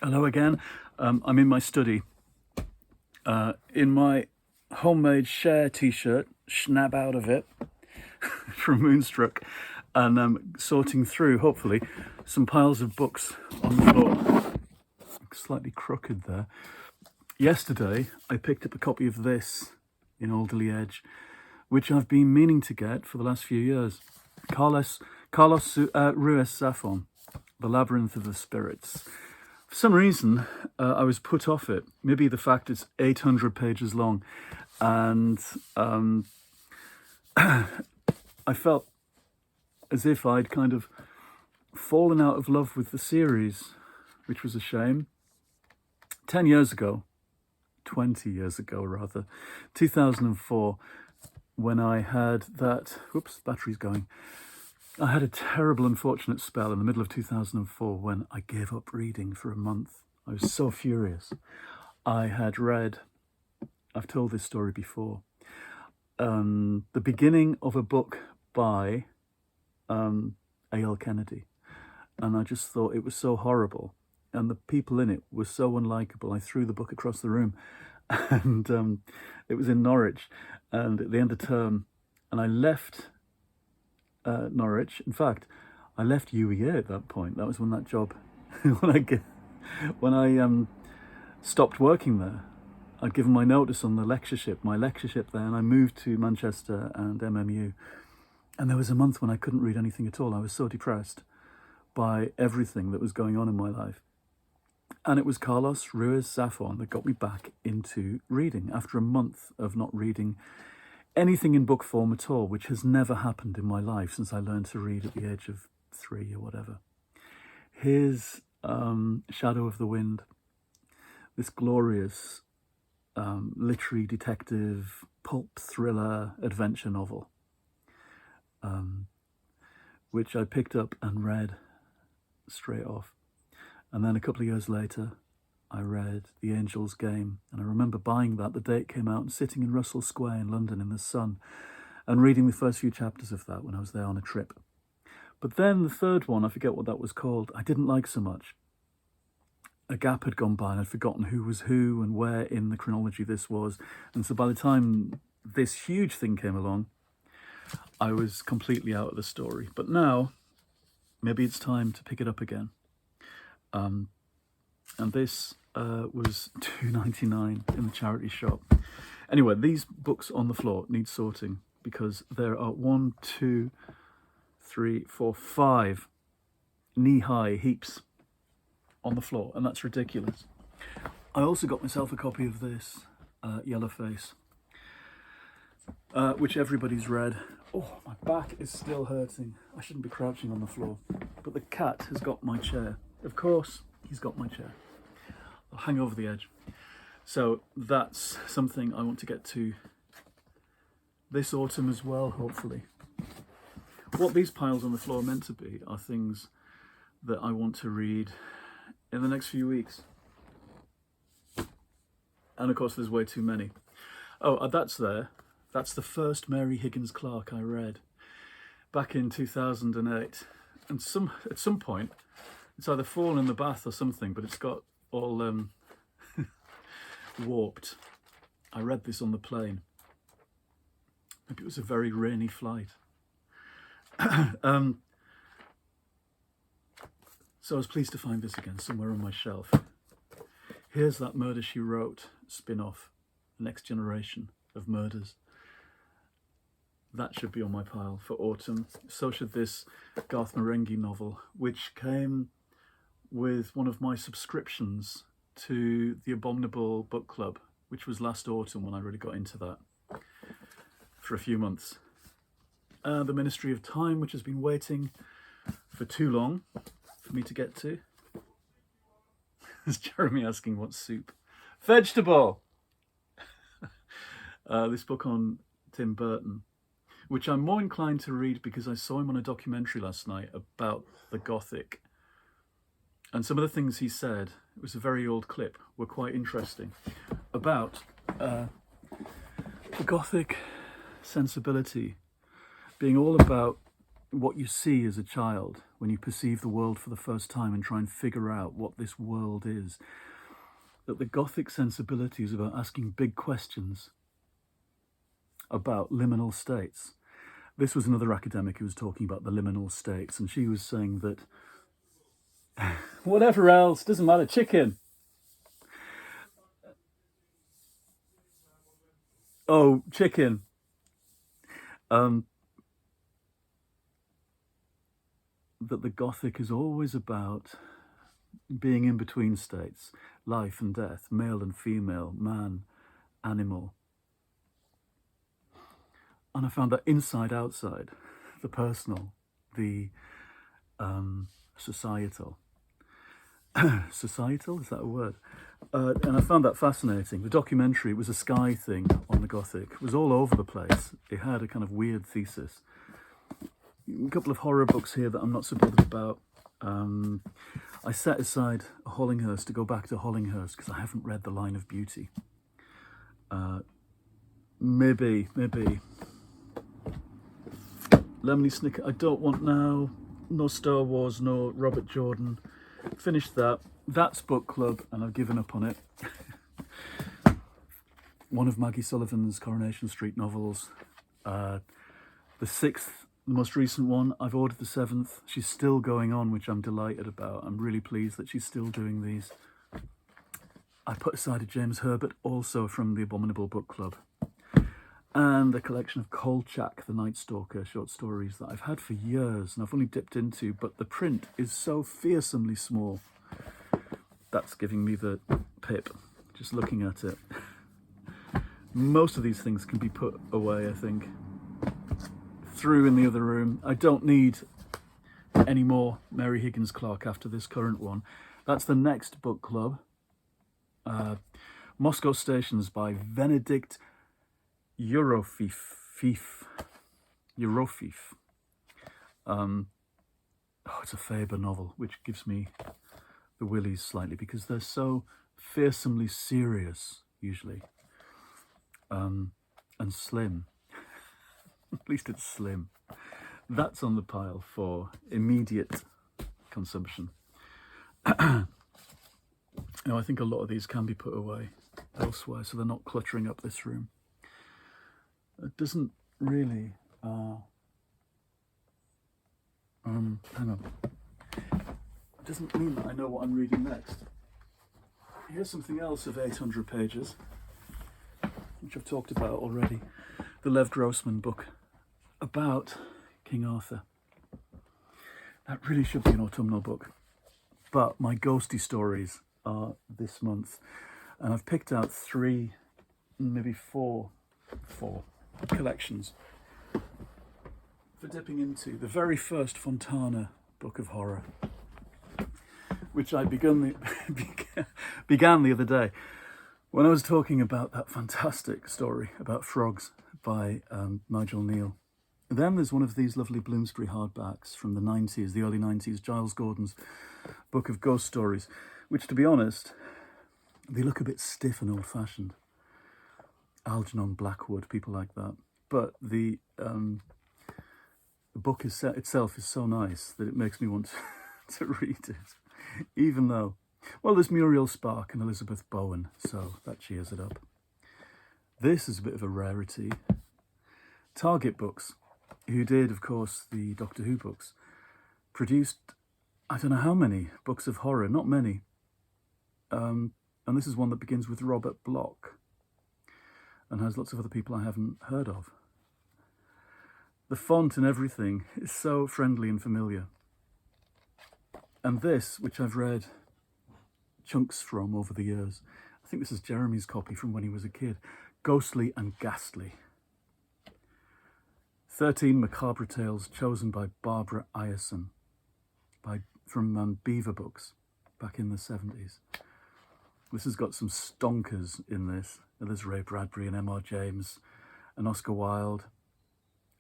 Hello again. I'm in my study, in my homemade Share t-shirt, snap out of it, from Moonstruck, and I'm sorting through, hopefully, some piles of books on the floor. Slightly crooked there. Yesterday, I picked up a copy of this in Alderley Edge, which I've been meaning to get for the last few years. Carlos Ruiz Zafon, The Labyrinth of the Spirits. For some reason, I was put off it. Maybe the fact it's 800 pages long. And I felt as if I'd kind of fallen out of love with the series, which was a shame. 10 years ago, 20 years ago rather, 2004, when I had that, whoops, battery's going. I had a terrible, unfortunate spell in the middle of 2004 when I gave up reading for a month. I was so furious. I had read, I've told this story before, the beginning of a book by A.L. Kennedy. And I just thought it was so horrible. And the people in it were so unlikable. I threw the book across the room. And it was in Norwich. And at the end of term, and I left Norwich. In fact, I left UEA at that point. That was when that job, when I stopped working there. I'd given my notice on my lectureship there, and I moved to Manchester and MMU. And there was a month when I couldn't read anything at all. I was so depressed by everything that was going on in my life. And it was Carlos Ruiz Zafon that got me back into reading after a month of not reading anything in book form at all, which has never happened in my life since I learned to read at the age of 3 or whatever. His Shadow of the Wind, this glorious literary detective, pulp thriller adventure novel, which I picked up and read straight off. And then a couple of years later, I read The Angel's Game, and I remember buying that the day it came out and sitting in Russell Square in London in the sun and reading the first few chapters of that when I was there on a trip. But then the third one, I forget what that was called, I didn't like so much. A gap had gone by and I'd forgotten who was who and where in the chronology this was. And so by the time this huge thing came along, I was completely out of the story. But now, maybe it's time to pick it up again. And this was $2.99 in the charity shop. Anyway, these books on the floor need sorting because there are 1, 2, 3, 4, 5 knee-high heaps on the floor, and that's ridiculous. I also got myself a copy of this, Yellowface, which everybody's read. Oh, my back is still hurting. I shouldn't be crouching on the floor. But the cat has got my chair. Of course, he's got my chair. I'll hang over the edge. So that's something I want to get to this autumn as well, hopefully. What these piles on the floor are meant to be are things that I want to read in the next few weeks. And of course, there's way too many. Oh, that's there. That's the first Mary Higgins Clark I read back in 2008. And at some point, it's either fallen in the bath or something, but it's got all warped. I read this on the plane. Maybe it was a very rainy flight. So I was pleased to find this again somewhere on my shelf. Here's That Murder, She Wrote spin-off, The Next Generation of Murders. That should be on my pile for autumn. So should this Garth Marenghi novel, which came with one of my subscriptions to the Abominable Book Club, which was last autumn when I really got into that for a few months. The Ministry of Time, which has been waiting for too long for me to get to. There's Jeremy asking what soup. Vegetable! This book on Tim Burton, which I'm more inclined to read because I saw him on a documentary last night about the Gothic. And some of the things he said, it was a very old clip, were quite interesting about the Gothic sensibility being all about what you see as a child when you perceive the world for the first time and try and figure out what this world is. That the Gothic sensibility is about asking big questions about liminal states. This was another academic who was talking about the liminal states, and she was saying that whatever else, doesn't matter, chicken. Oh, chicken. That the Gothic is always about being in between states, life and death, male and female, man, animal. And I found that inside, outside, the personal, the societal. Societal, is that a word? And I found that fascinating. The documentary was a Sky thing on the Gothic. It was all over the place. It had a kind of weird thesis. A couple of horror books here that I'm not so bothered about. I set aside a Hollinghurst to go back to Hollinghurst because I haven't read The Line of Beauty. Maybe. Lemony Snicket, I don't want now. No Star Wars, no Robert Jordan. Finished that. That's book club, and I've given up on it. One of Maggie Sullivan's Coronation Street novels. The sixth, the most recent one. I've ordered the seventh. She's still going on, which I'm delighted about. I'm really pleased that she's still doing these. I put aside a James Herbert, also from the Abominable Book Club. And a collection of Kolchak, the Night Stalker short stories that I've had for years and I've only dipped into, but the print is so fearsomely small. That's giving me the pip, just looking at it. Most of these things can be put away, I think. Through in the other room. I don't need any more Mary Higgins Clark after this current one. That's the next book club. Moscow Stations by Benedict Eurofif. It's a Faber novel, which gives me the willies slightly because they're so fearsomely serious, usually, and slim. At least it's slim. That's on the pile for immediate consumption. I think a lot of these can be put away elsewhere, so they're not cluttering up this room. It doesn't really, hang on. It doesn't mean that I know what I'm reading next. Here's something else of 800 pages, which I've talked about already. The Lev Grossman book about King Arthur. That really should be an autumnal book. But my ghosty stories are this month. And I've picked out 3, maybe four collections for dipping into. The very first Fontana book of horror, which I began the other day when I was talking about that fantastic story about frogs by Nigel Neal. Then there's one of these lovely Bloomsbury hardbacks from the 90s, the early 90s, Giles Gordon's book of ghost stories, which, to be honest, they look a bit stiff and old-fashioned. Algernon Blackwood, people like that. But the book itself is so nice that it makes me want to read it. Even though, well, there's Muriel Spark and Elizabeth Bowen, so that cheers it up. This is a bit of a rarity. Target Books, who did, of course, the Doctor Who books, produced, I don't know how many books of horror, not many. And this is one that begins with Robert Bloch and has lots of other people I haven't heard of. The font and everything is so friendly and familiar. And this, which I've read chunks from over the years, I think this is Jeremy's copy from when he was a kid, Ghostly and Ghastly. 13 macabre tales chosen by Barbara Ierson from Beaver Books back in the 70s. This has got some stonkers in this. There's Ray Bradbury and M.R. James and Oscar Wilde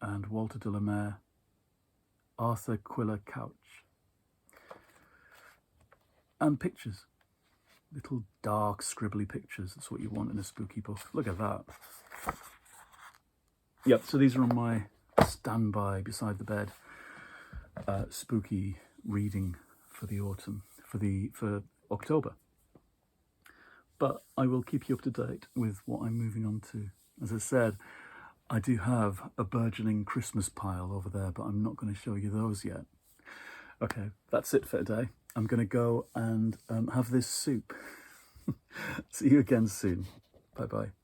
and Walter de la Mare, Arthur Quiller Couch. And pictures. Little dark, scribbly pictures. That's what you want in a spooky book. Look at that. Yep, so these are on my standby beside the bed. spooky reading for the autumn, for October. But I will keep you up to date with what I'm moving on to. As I said, I do have a burgeoning Christmas pile over there, but I'm not going to show you those yet. Okay, that's it for today. I'm going to go and have this soup. See you again soon. Bye-bye.